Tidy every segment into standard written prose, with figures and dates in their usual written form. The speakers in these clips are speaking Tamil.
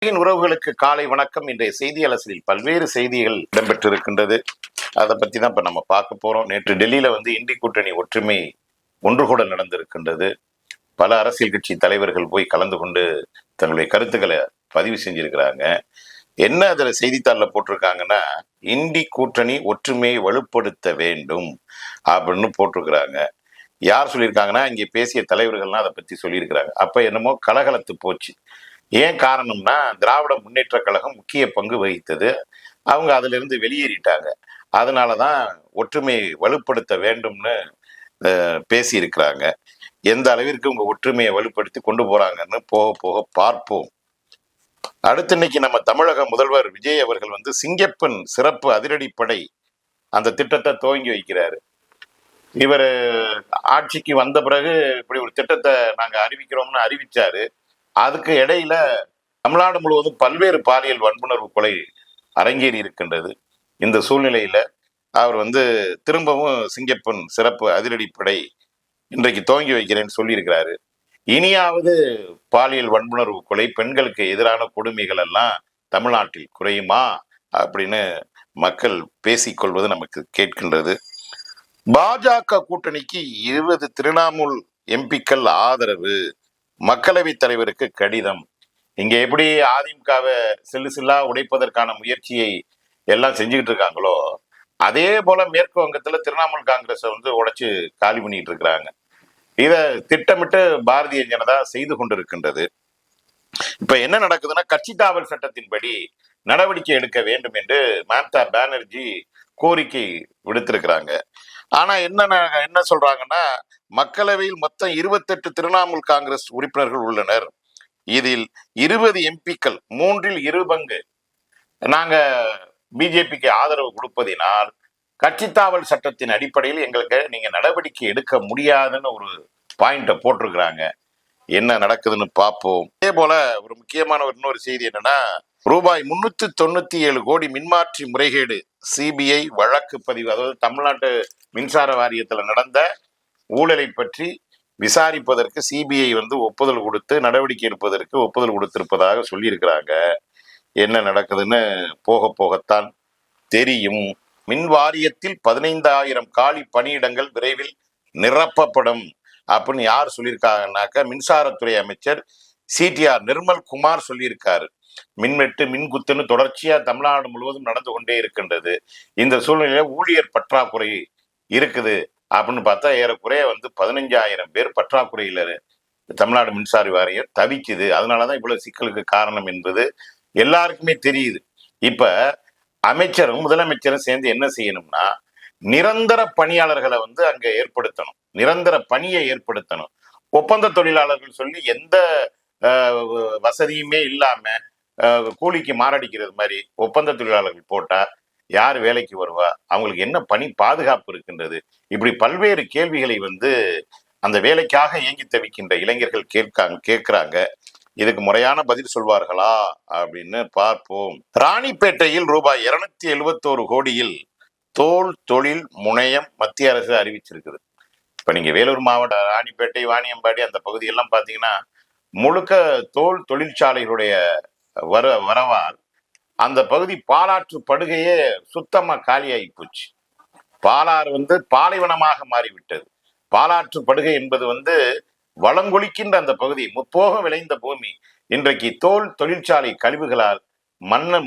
உறவுகளுக்கு காலை வணக்கம். இன்றைய செய்தி அலசலில் பல்வேறு செய்திகள் இடம்பெற்றிருக்கின்றது. அதை பத்தி தான் இப்ப நம்ம பார்க்க போறோம். நேற்று டெல்லியில இண்டி கூட்டணி ஒற்றுமை ஒன்று கூட நடந்திருக்கின்றது. பல அரசியல் கட்சி தலைவர்கள் போய் கலந்து கொண்டு தங்களுடைய கருத்துக்களை பதிவு செஞ்சிருக்கிறாங்க. என்ன அதுல செய்தித்தாளில் போட்டிருக்காங்கன்னா, இண்டி கூட்டணி ஒற்றுமையை வலுப்படுத்த வேண்டும் அப்படின்னு போட்டிருக்கிறாங்க. யார் சொல்லியிருக்காங்கன்னா, இங்கே பேசிய தலைவர்கள்லாம் அதை பத்தி சொல்லியிருக்கிறாங்க. அப்ப என்னமோ கலகலத்து போச்சு. ஏன் காரணம்னா, திராவிட முன்னேற்ற கழகம் முக்கிய பங்கு வகித்தது. அவங்க அதுல இருந்து வெளியேறிட்டாங்க. அதனாலதான் ஒற்றுமையை வலுப்படுத்த வேண்டும்னு பேசியிருக்கிறாங்க. எந்த அளவிற்கு உங்க ஒற்றுமையை வலுப்படுத்தி கொண்டு போறாங்கன்னு போக போக பார்ப்போம். அடுத்து இன்னைக்கு நம்ம தமிழக முதல்வர் விஜய் அவர்கள் சிங்கப்பெண் சிறப்பு அதிரடிப்படை அந்த திட்டத்தை துவங்கி வைக்கிறாரு. இவர் ஆட்சிக்கு வந்த பிறகு இப்படி ஒரு திட்டத்தை நாங்க அறிவிக்கிறோம்னு அறிவிச்சாரு. அதுக்கு இடையில தமிழ்நாடு முழுவதும் பல்வேறு பாலியல் வன்புணர்வு கொலை அரங்கேறி இருக்கின்றது. இந்த சூழ்நிலையில அவர் திரும்பவும் சிங்கப்பெண் சிறப்பு அதிரடிப்படை இன்றைக்கு துவங்கி வைக்கிறேன்னு சொல்லியிருக்கிறாரு. இனியாவது பாலியல் வன்புணர்வு கொலை, பெண்களுக்கு எதிரான கொடுமைகள் எல்லாம் தமிழ்நாட்டில் குறையுமா அப்படின்னு மக்கள் பேசிக்கொள்வது நமக்கு கேட்கின்றது. பாஜக கூட்டணிக்கு 20 திரிணாமுல் எம்பிக்கள் ஆதரவு. மக்களவை தலைவருக்கு கடிதம். இங்க எப்படி அதிமுகவை சில்லு சில்லா உடைப்பதற்கான முயற்சியை எல்லாம் செஞ்சுக்கிட்டு இருக்காங்களோ, அதே போல மேற்கு வங்கத்துல திரிணாமுல் காங்கிரஸ் உடைச்சு காலி பண்ணிட்டு இருக்கிறாங்க. இத திட்டமிட்டு பாரதிய ஜனதா செய்து கொண்டிருக்கின்றது. இப்ப என்ன நடக்குதுன்னா, கட்சி தாவல் சட்டத்தின்படி நடவடிக்கை எடுக்க வேண்டும் என்று மம்தா பானர்ஜி கோரிக்கை விடுத்திருக்கிறாங்க. ஆனா என்ன சொல்றாங்கன்னா, மக்களவையில் மொத்தம் 28 திரிணாமுல் காங்கிரஸ் உறுப்பினர்கள் உள்ளனர். இதில் 20 எம்பிக்கள், 2 பங்கு நாங்க பிஜேபிக்கு ஆதரவு கொடுப்பதினால் கட்சித்தாவல் சட்டத்தின் அடிப்படையில் எங்களுக்கு நீங்க நடவடிக்கை எடுக்க முடியாதுன்னு ஒரு பாயிண்ட போட்டிருக்கிறாங்க. என்ன நடக்குதுன்னு பார்ப்போம். அதே போல ஒரு முக்கியமான இன்னொரு செய்தி என்னன்னா, ரூபாய் 397 கோடி மின்மாற்றி முறைகேடு சிபிஐ வழக்கு பதிவு. அதாவது தமிழ்நாட்டு மின்சார வாரியத்துல நடந்த ஊழலை பற்றி விசாரிப்பதற்கு சிபிஐ ஒப்புதல் கொடுத்து நடவடிக்கை எடுப்பதற்கு ஒப்புதல் கொடுத்திருப்பதாக சொல்லியிருக்கிறாங்க. என்ன நடக்குதுன்னு போக போகத்தான் தெரியும். மின் வாரியத்தில் 15,000 காலி பணியிடங்கள் விரைவில் நிரப்பப்படும் அப்படின்னு யார் சொல்லியிருக்காங்கன்னாக்க, மின்சாரத்துறை அமைச்சர் சிடிஆர் நிர்மல் குமார் சொல்லியிருக்காரு. மின்வெட்டு மின்குத்துன்னு தொடர்ச்சியா தமிழ்நாடு முழுவதும் நடந்து கொண்டே இருக்கின்றது. இந்த சூழ்நிலையில ஊழியர் பற்றாக்குறை இருக்குது அப்படின்னு பார்த்தா, ஏறக்குறைய 15,000 பேர் பற்றாக்குறையில தமிழ்நாடு மின்சார வாரியம் தவிக்குது. அதனாலதான் இவ்வளவு சிக்கலுக்கு காரணம் என்பது எல்லாருக்குமே தெரியுது. இப்ப அமைச்சரும் முதலமைச்சரும் சேர்ந்து என்ன செய்யணும்னா, நிரந்தர பணியாளர்களை அங்க ஏற்படுத்தணும், நிரந்தர பணியை ஏற்படுத்தணும். ஒப்பந்த தொழிலாளர்கள் சொல்லி எந்த வசதியுமே இல்லாம கூலிக்கு மாரடிக்கிறது மாதிரி ஒப்பந்த தொழிலாளர்கள் போட்டா யார் வேலைக்கு வருவா? அவங்களுக்கு என்ன பணி பாதுகாப்பு இருக்கின்றது? இப்படி பல்வேறு கேள்விகளை அந்த வேலைக்காக ஏங்கி தவிக்கின்ற இளைஞர்கள் கேட்கிறாங்க. இதுக்கு முறையான பதில் சொல்வார்களா அப்படின்னு பார்ப்போம். ராணிப்பேட்டையில் ரூபாய் 271 கோடியில் தோல் தொழில் முனையம் மத்திய அரசு அறிவிச்சிருக்குது. இப்ப நீங்க வேலூர் மாவட்ட ராணிப்பேட்டை, வாணியம்பாடி அந்த பகுதியெல்லாம் பாத்தீங்கன்னா முழுக்க தோல் தொழிற்சாலைகளுடைய வரவால் அந்த பகுதி பாலாற்று படுகையே சுத்தமா காலியாகி போச்சு. பாலாறு பாலைவனமாக மாறிவிட்டது. பாலாற்று படுகை என்பது வளங்கொழிக்கின்ற அந்த பகுதி, முப்போகம் விளைந்த பூமி இன்றைக்கு தோல் தொழிற்சாலை கழிவுகளால்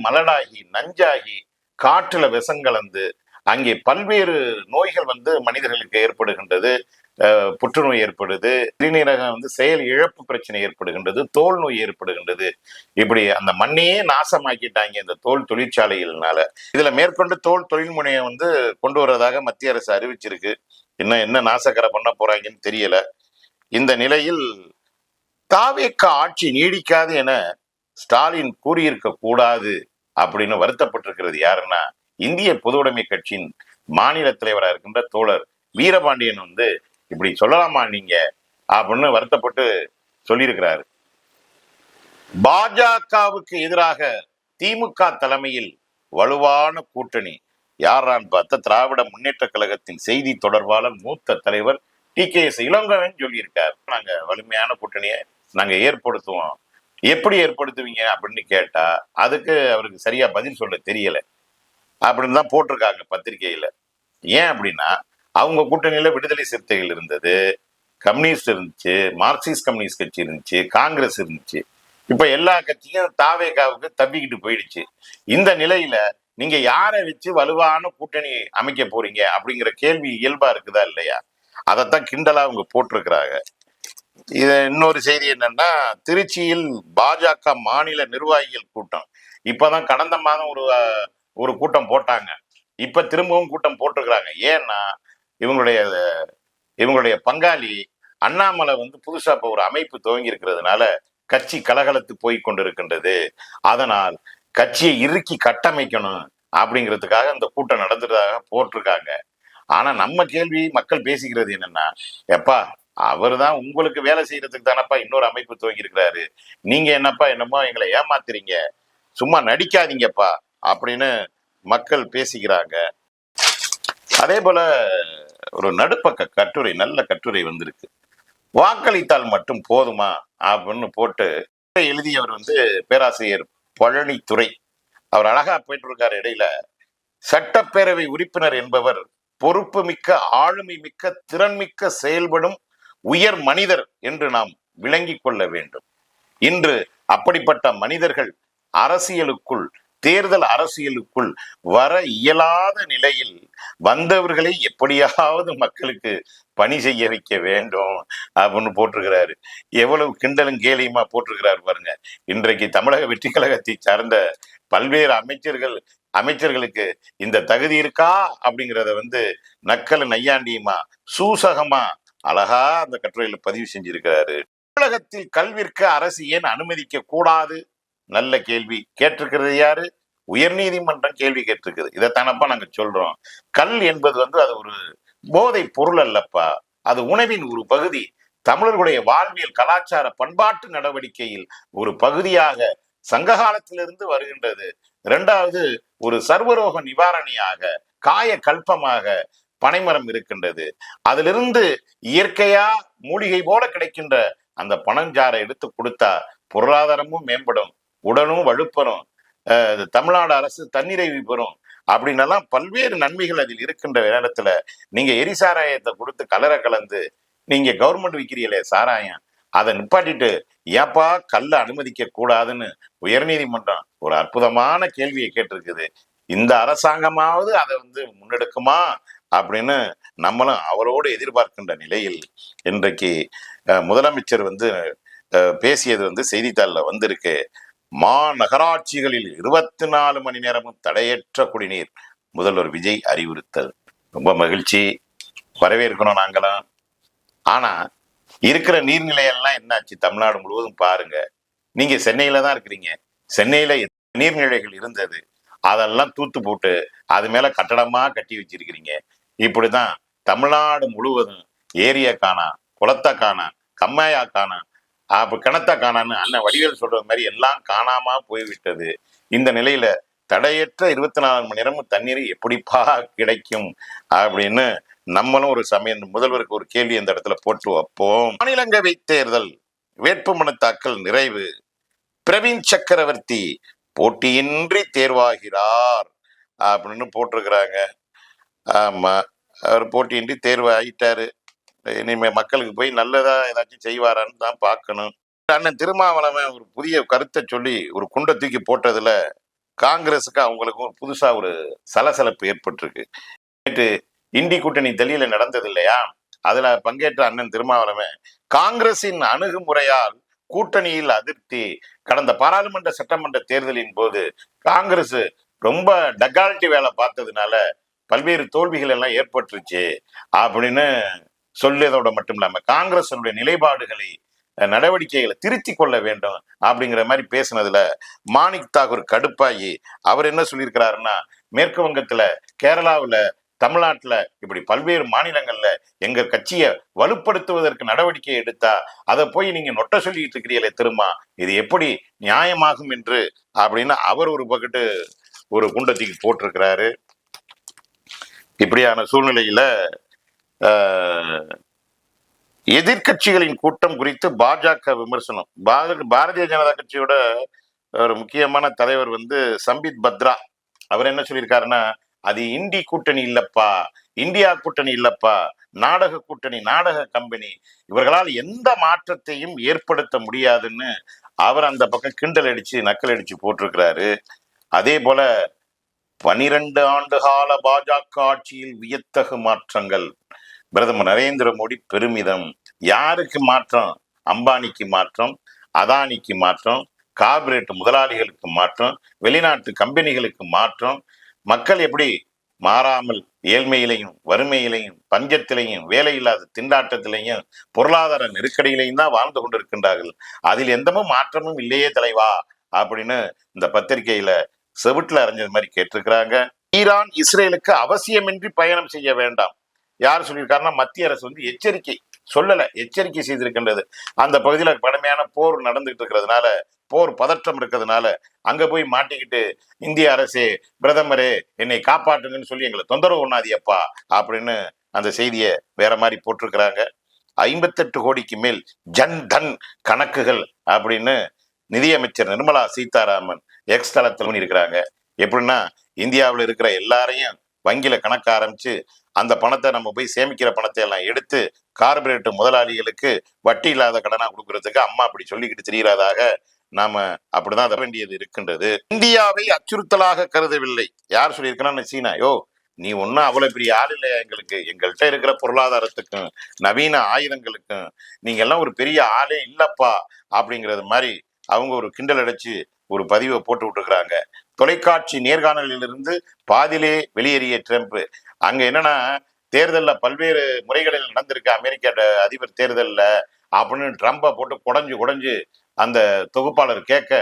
மலடாகி நஞ்சாகி காற்றுல விஷம் கலந்து அங்கே பல்வேறு நோய்கள் மனிதர்களுக்கு ஏற்படுகின்றது. புற்றுநோய் ஏற்படுது, சிறுநீரகம் செயல் இழப்பு பிரச்சனை ஏற்படுகின்றது, தோல் நோய் ஏற்படுகின்றது. இப்படி அந்த மண்ணையே நாசமாக்கிட்டாங்க இந்த தோல் தொழிற்சாலைகள்னால. இதுல மேற்கொண்டு தோல் தொழில் முனையம் கொண்டு வர்றதாக மத்திய அரசு அறிவிச்சிருக்கு. இன்னும் என்ன நாசக்கரை பண்ண போறாங்கன்னு தெரியல. இந்த நிலையில் தாவேக ஆட்சி நீடிக்காது என ஸ்டாலின் கூறியிருக்க கூடாது அப்படின்னு வருத்தப்பட்டிருக்கிறது யாருன்னா, இந்திய பொதுவுடைமை கட்சியின் மாநில தலைவராக இருக்கின்ற தோழர் வீரபாண்டியன் இப்படி சொல்லலாமா நீங்க அப்படின்னு வருத்தப்பட்டு சொல்லியிருக்கிறாரு. பாஜகவுக்கு எதிராக திமுக தலைமையில் வலுவான கூட்டணி. யாரான்னு பார்த்தா, திராவிட முன்னேற்ற கழகத்தின் செய்தி தொடர்பாளர் மூத்த தலைவர் TKS இளங்கோவன் சொல்லியிருக்காரு. நாங்க வலிமையான கூட்டணியை நாங்க ஏற்படுத்துவோம் எப்படி ஏற்படுத்துவீங்க அப்படின்னு கேட்டா அதுக்கு அவருக்கு சரியா பதில் சொல்ல தெரியல அப்படின்னு தான் போட்டிருக்காங்க பத்திரிகையில. ஏன் அப்படின்னா அவங்க கூட்டணியில விடுதலை சிறுத்தைகள் இருந்தது, கம்யூனிஸ்ட் இருந்துச்சு, மார்க்சிஸ்ட் கம்யூனிஸ்ட் கட்சி இருந்துச்சு, காங்கிரஸ் இருந்துச்சு. இப்ப எல்லா கட்சியும் தாவேகாவுக்கு தப்பிக்கிட்டு போயிடுச்சு. இந்த நிலையில நீங்க யாரை வச்சு வலுவான கூட்டணி அமைக்க போறீங்க அப்படிங்கிற கேள்வி இயல்பா இருக்குதா இல்லையா? அதைத்தான் கிண்டலா அவங்க போட்டிருக்கிறாங்க. இது இன்னொரு செய்தி என்னன்னா, திருச்சியில் பாஜக மாநில நிர்வாகிகள் கூட்டம். இப்பதான் கடந்த மாதம் ஒரு கூட்டம் போட்டாங்க. இப்ப திரும்பவும் கூட்டம் போட்டிருக்கிறாங்க. ஏன்னா இவங்களுடைய இவங்களுடைய பங்காளி அண்ணாமலை வந்து புதுசா இப்ப ஒரு அமைப்பு துவங்கி இருக்கிறதுனால கட்சி கலகலத்து போய் கொண்டிருக்கின்றது. அதனால் கட்சியை இறுக்கி கட்டமைக்கணும் அப்படிங்கிறதுக்காக இந்த கூட்டம் நடந்ததாக போட்டிருக்காங்க. ஆனா நம்ம கேள்வி மக்கள் பேசிக்கிறது என்னன்னா, எப்பா அவர் தான் உங்களுக்கு வேலை செய்யறதுக்கு தானப்பா இன்னொரு அமைப்பு துவங்கி இருக்கிறாரு, நீங்க என்னப்பா என்னமோ எங்களை ஏமாத்துறீங்க, சும்மா நடிக்காதீங்கப்பா அப்படின்னு மக்கள் பேசிக்கிறாங்க. அதே போல ஒரு நடுப்பக்க கட்டுரை, நல்ல கட்டுரை வந்திருக்கு. வாக்களித்தால் மட்டும் போதுமா அப்படின்னு போட்டு எழுதியவர் வந்து பேராசிரியர் பழனித்துறை. அவர் அழகா போயிட்டு இருக்காரு. இடையில சட்டப்பேரவை உறுப்பினர் என்பவர் பொறுப்பு மிக்க, ஆளுமை மிக்க, திறன்மிக்க செயல்படும் உயர் மனிதர் என்று நாம் விளங்கிக் கொள்ள வேண்டும். இன்று அப்படிப்பட்ட மனிதர்கள் அரசியலுக்குள், தேர்தல் அரசியலுக்குள் வர இயலாத நிலையில் வந்தவர்களை எப்படியாவது மக்களுக்கு பணி செய்ய வைக்க வேண்டும் அப்படின்னு போட்டிருக்கிறாரு. எவ்வளவு கிண்டலும் கேலியுமா போட்டிருக்கிறாரு பாருங்க. இன்றைக்கு தமிழக வெற்றி கழகத்தை சார்ந்த பல்வேறு அமைச்சர்களுக்கு இந்த தகுதி இருக்கா அப்படிங்கிறத வந்து நக்கல் நையாண்டியுமா சூசகமா அழகா அந்த கட்டுரையில பதிவு செஞ்சிருக்கிறாரு. தமிழகத்தில் கல்விற்கு அரசு ஏன் அனுமதிக்க கூடாது? நல்ல கேள்வி கேட்டிருக்கிறது யாரு? உயர்நீதிமன்றம் கேள்வி கேட்டிருக்குது. இதைத்தானப்பா நாங்க சொல்றோம். கல் என்பது வந்து அது ஒரு போதை பொருள் அல்லப்பா, அது உணவின் ஒரு பகுதி. தமிழர்களுடைய வாழ்வியல், கலாச்சார, பண்பாட்டு நடவடிக்கையில் ஒரு பகுதியாக சங்க காலத்திலிருந்து வருகின்றது. இரண்டாவது, ஒரு சர்வரோக நிவாரணியாக, காய கல்பமாக பனைமரம் இருக்கின்றது. அதிலிருந்து இயற்கையா மூலிகை போல கிடைக்கின்ற அந்த பனஞ்சாரை எடுத்து கொடுத்தா பொருளாதாரமும் மேம்படும், உடலும் வலுப்பெறும், தமிழ்நாடு அரசு தன்னிறைவு பெறும் அப்படின்னு பல்வேறு நன்மைகள் அதில் இருக்கின்ற நேரத்துல நீங்க எரிசாராயத்தை கொடுத்து கலரை கலந்து நீங்க கவர்மெண்ட் விற்கிறீங்களே சாராயம், அதை நிப்பாட்டிட்டு ஏப்பா கல்ல அனுமதிக்க கூடாதுன்னு உயர்நீதிமன்றம் ஒரு அற்புதமான கேள்வியை கேட்டிருக்குது. இந்த அரசாங்கமாவது அதை வந்து முன்னெடுக்குமா அப்படின்னு நம்மளும் அவரோடு எதிர்பார்க்கின்ற நிலையில் இன்றைக்கு முதலமைச்சர் வந்து பேசியது வந்து செய்தித்தாளில் வந்திருக்கு. மாநகராட்சிகளில் 24 மணி நேரமும் தடையற்ற குடிநீர், முதல்வர் விஜய் அறிவுறுத்தல். ரொம்ப மகிழ்ச்சி, வரவேற்கணும் நாங்களும். ஆனா இருக்கிற நீர்நிலையெல்லாம் என்னாச்சு தமிழ்நாடு முழுவதும் பாருங்க. நீங்க சென்னையில தான் இருக்கிறீங்க. சென்னையில நீர்நிலைகள் இருந்தது, அதெல்லாம் தூத்து போட்டு அது மேல கட்டடமா கட்டி வச்சிருக்கிறீங்க. இப்படிதான் தமிழ்நாடு முழுவதும் ஏரிய காணா, குளத்தை காணா, கம்மாயா காணா, அப்ப கிணத்த காணான்னு அண்ணன் வடிவேல் சொல்றது மாதிரி எல்லாம் காணாம போய்விட்டது. இந்த நிலையில தடையற்ற 24 மணி நேரமும் தண்ணீர் எப்படிப்பா கிடைக்கும் அப்படின்னு நம்மளும் ஒரு சமயம் முதல்வருக்கு ஒரு கேள்வி இந்த இடத்துல போட்டு வைப்போம். மாநிலங்களவை தேர்தல் வேட்புமனு தாக்கல் நிறைவு. பிரவீன் சக்கரவர்த்தி போட்டியின்றி தேர்வாகிறார் அப்படின்னு போட்டிருக்கிறாங்க. ஆமா, அவர் போட்டியின்றி தேர்வு ஆயிட்டாரு. இனிமே மக்களுக்கு போய் நல்லதா ஏதாச்சும் செய்வாரான்னு தான் பார்க்கணும். அண்ணன் திருமாவளவன் ஒரு புதிய கருத்தை சொல்லி ஒரு குண்டை தூக்கி போட்டதுல காங்கிரஸுக்கு அவங்களுக்கும் புதுசா ஒரு சலசலப்பு ஏற்பட்டிருக்கு. நேற்று இண்டி கூட்டணி டெல்லியில நடந்தது இல்லையா, அதுல பங்கேற்ற அண்ணன் திருமாவளவன் காங்கிரசின் அணுகுமுறையால் கூட்டணியில் அதிருப்தி, கடந்த பாராளுமன்ற சட்டமன்ற தேர்தலின் போது காங்கிரஸ் ரொம்ப டக்கால்ட்டி வேலை பார்த்ததுனால பல்வேறு தோல்விகள் எல்லாம் ஏற்பட்டுருச்சு அப்படின்னு சொல்லியதோட மட்டும் இல்லாம காங்கிரஸ் நிலைப்பாடுகளை, நடவடிக்கைகளை திருத்தி கொள்ள வேண்டும் அப்படிங்கிற மாதிரி பேசினதுல மாணிக் தாகூர் கடுப்பாயி அவர் என்ன சொல்லியிருக்கிறாருன்னா, மேற்கு வங்கத்துல, கேரளாவில், தமிழ்நாட்டுல இப்படி பல்வேறு மாநிலங்கள்ல எங்க கட்சியை வலுப்படுத்துவதற்கு நடவடிக்கை எடுத்தா அதை போய் நீங்க நொட்ட சொல்லிட்டு இருக்கிறீங்களே திரும்ப, இது எப்படி நியாயமாகும் என்று அப்படின்னு அவர் ஒரு பக்கெட்டு ஒரு குண்டத்துக்கு போட்டிருக்கிறாரு. இப்படியான சூழ்நிலையில எதிர்க்கட்சிகளின் கூட்டம் குறித்து பாஜக விமர்சனம். பாரதிய ஜனதா கட்சியோட ஒரு முக்கியமான தலைவர் வந்து சம்பித் பத்ரா, அவர் என்ன சொல்லியிருக்காருன்னா, அது இண்டி கூட்டணி இல்லப்பா, இந்தியா கூட்டணி இல்லப்பா, நாடக கூட்டணி, நாடக கம்பெனி, இவர்களால் எந்த மாற்றத்தையும் ஏற்படுத்த முடியாதுன்னு அவர் அந்த பக்கம் கிண்டல் அடிச்சு நக்கல் அடிச்சு போட்டிருக்கிறாரு. அதே போல 12 ஆண்டு கால பாஜக ஆட்சியில் வியத்தகு மாற்றங்கள், பிரதமர் நரேந்திர மோடி பெருமிதம். யாருக்கு மாற்றம்? அம்பானிக்கு மாற்றம், அதானிக்கு மாற்றம், கார்பரேட் முதலாளிகளுக்கு மாற்றம், வெளிநாட்டு கம்பெனிகளுக்கு மாற்றம். மக்கள் எப்படி மாறாமல் ஏழ்மையிலையும் வறுமையிலையும் பஞ்சத்திலையும் வேலையில்லாத திண்டாட்டத்திலையும் பொருளாதார நெருக்கடியிலையும் தான் வாழ்ந்து கொண்டிருக்கின்றார்கள். அதில் எந்தமும் மாற்றமும் இல்லையே தலைவா அப்படின்னு இந்த பத்திரிகையில செவிட்டுல அறிஞ்சது மாதிரி கேட்டிருக்கிறாங்க. ஈரான் இஸ்ரேலுக்கு அவசியமின்றி பயணம் செய்ய வேண்டாம். யார் சொல்லியிருக்காருன்னா, மத்திய அரசு வந்து எச்சரிக்கை சொல்லல, எச்சரிக்கை செய்திருக்கின்றது. அந்த பகுதியில் கடுமையான போர் நடந்துகிட்டு இருக்கிறதுனால, போர் பதற்றம் இருக்கிறதுனால அங்க போய் மாட்டிக்கிட்டு இந்திய அரசே, பிரதமரே என்னை காப்பாற்றுங்கன்னு சொல்லி எங்களை தொந்தரவு ஒண்ணாதியப்பா அப்படின்னு அந்த செய்தியை வேற மாதிரி போட்டிருக்கிறாங்க. 58 கோடிக்கு மேல் ஜன் தன் கணக்குகள் அப்படின்னு நிதியமைச்சர் நிர்மலா சீதாராமன் எக்ஸ் தளத்தில் இருக்கிறாங்க. எப்படின்னா, இந்தியாவில் இருக்கிற எல்லாரையும் வங்கியில கணக்க ஆரம்பிச்சு அந்த பணத்தை நம்ம போய் சேமிக்கிற பணத்தை எல்லாம் எடுத்து கார்பரேட் முதலாளிகளுக்கு வட்டி இல்லாத கடனா கொடுக்கறதுக்கு அம்மா அப்படி சொல்லிக்கிட்டு தெரிகிறதாக நாம அப்படிதான் தர வேண்டியது இருக்கின்றது. இந்தியாவை அச்சுறுத்தலாக கருதவில்லை. யார் சொல்லியிருக்கா? சீனா. யோ, நீ ஒன்னும் அவ்வளவு பெரிய ஆள் இல்லையா எங்களுக்கு, எங்கள்கிட்ட இருக்கிற பொருளாதாரத்துக்கும் நவீன ஆயுதங்களுக்கும் நீங்க எல்லாம் ஒரு பெரிய ஆளே இல்லப்பா அப்படிங்கிறது மாதிரி அவங்க ஒரு கிண்டல் அடிச்சு ஒரு பதிவை போட்டு விட்டுருக்குறாங்க. தொலைக்காட்சி நேர்காணலிலிருந்து பாதிலே வெளியேறிய ட்ரம்ப். அங்க என்னன்னா, தேர்தலில் பல்வேறு முறைகளில் நடந்திருக்கு அமெரிக்க அதிபர் தேர்தலில் அப்படின்னு ட்ரம்பை போட்டு குடஞ்சு அந்த தொகுப்பாளர் கேட்க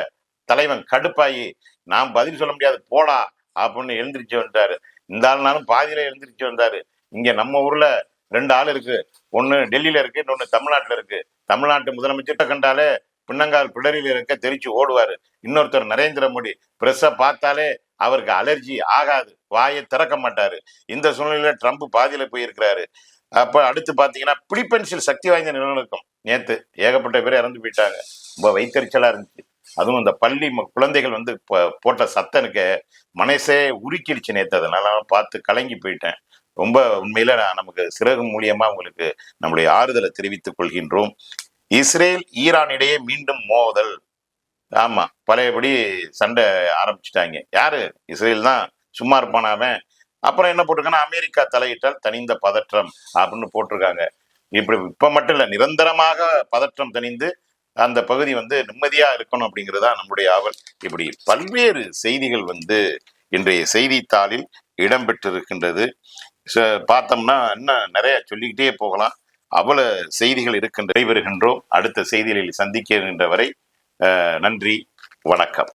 தலைவன் கடுப்பாயி, நான் பதில் சொல்ல முடியாது போடா அப்படின்னு எழுந்திரிச்சு வந்தாரு. இந்த ஆள்னாலும் பாதியில எழுந்திரிச்சு வந்தாரு. இங்க நம்ம ஊர்ல 2 ஆள் இருக்கு, ஒன்னு டெல்லியில இருக்கு, இன்னொன்னு தமிழ்நாட்டுல இருக்கு. தமிழ்நாட்டு முதலமைச்சர்கிட்ட கண்டாலே பின்னங்கால் பிடரில் இருக்க தெரிச்சு ஓடுவாரு. இன்னொருத்தர் நரேந்திர மோடி பிரஸ்ஸை பார்த்தாலே அவருக்கு அலர்ஜி ஆகாது, வாயை திறக்க மாட்டாரு. இந்த சூழ்நிலையில ட்ரம்ப் பாதியில போயிருக்கிறாரு. அப்ப அடுத்து பாத்தீங்கன்னா, பிலிப்பைன்ஸில் சக்தி வாய்ந்த நிலநடுக்கம். நேத்து ஏகப்பட்ட பேர் இறந்து போயிட்டாங்க. ரொம்ப வைத்தறிச்சலா இருந்துச்சு. அதுவும் இந்த பள்ளி குழந்தைகள் வந்து போட்ட சத்தனுக்கு மனசே உருக்கிடுச்சு நேத்து. அதனால பார்த்து கலங்கி போயிட்டேன். ரொம்ப உண்மையில நமக்கு சிறகு மூலியமா உங்களுக்கு நம்முடைய ஆறுதலை தெரிவித்துக் கொள்கின்றோம். இஸ்ரேல் ஈரான் இடையே மீண்டும் மோதல். ஆமா, பழையபடி சண்டை ஆரம்பிச்சுட்டாங்க. யாரு? இஸ்ரேல் தான். சும்மா இருப்பானாவன். அப்புறம் என்ன போட்டிருக்காங்கன்னா, அமெரிக்கா தலையிட்டால் தனிந்த பதற்றம் அப்படின்னு போட்டிருக்காங்க. இப்படி இப்ப மட்டும் இல்ல, நிரந்தரமாக பதற்றம் தணிந்து அந்த பகுதி வந்து நிம்மதியா இருக்கணும் அப்படிங்கிறதா நம்முடைய ஆவல். இப்படி பல்வேறு செய்திகள் வந்து இன்றைய செய்தித்தாளில் இடம்பெற்றிருக்கின்றது. பார்த்தோம்னா இன்னும் நிறைய சொல்லிக்கிட்டே போகலாம். அவ்வளவு செய்திகள் இருக்கின்ற. விடைபெறுகின்றோம். அடுத்த செய்திகளில் சந்திக்கின்ற வரை நன்றி, வணக்கம்.